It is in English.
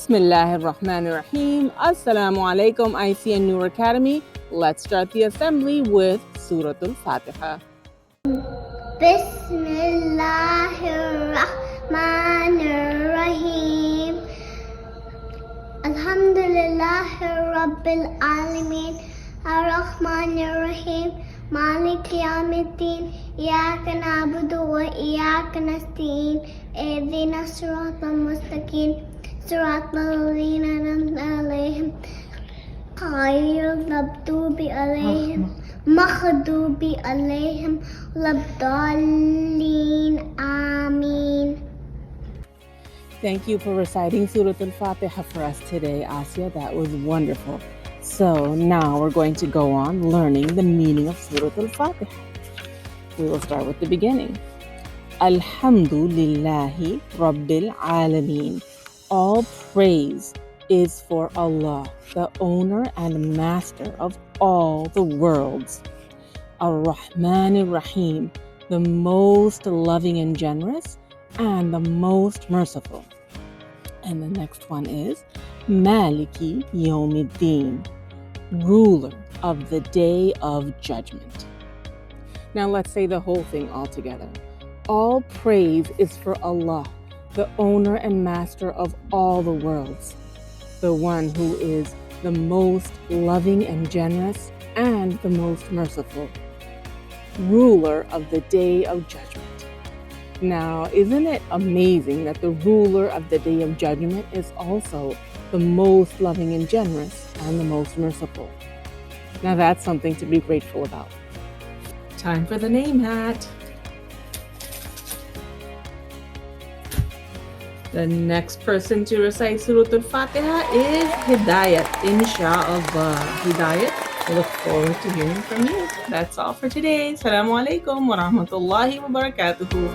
Bismillahir Rahmanir Rahim. Assalamu alaikum, ICN Noor Academy. Let's start the assembly with Surah Al-Fatiha. Bismillahir Rahmanir Rahim. Alhamdulillahi Rabbil Alameen. Ar-Rahmanir Rahim. Malik Yawmiddin. Iyyaka na'budu wa iyyaka nasta'in. Ihdinas siratal mustaqim. Siratal ladzina an'amta 'alaihim ghayril maghdubi 'alaihim waladdallin. Ameen. Thank you for reciting Surah Al-Fatiha for us today, Asya. That was wonderful. So now we're going to go on learning the meaning of Surah Al-Fatiha. We will start with the beginning. Alhamdulillahi Rabbil Alameen. All praise is for Allah, the owner and master of all the worlds. Ar-Rahmanir Rahim, the most loving and generous, and the most merciful. And the next one is Maliki Yawmiddin, ruler of the day of judgment. Now let's say the whole thing all together. All praise is for Allah, the owner and master of all the worlds, the one who is the most loving and generous and the most merciful, ruler of the day of judgment. Now, isn't it amazing that the ruler of the day of judgment is also the most loving and generous and the most merciful? Now that's something to be grateful about. Time for the name hat. The next person to recite Surah Al-Fatiha is Hidayat, inshallah. Hidayat, I look forward to hearing from you. That's all for today. Assalamu alaikum wa rahmatullahi wa barakatuhu.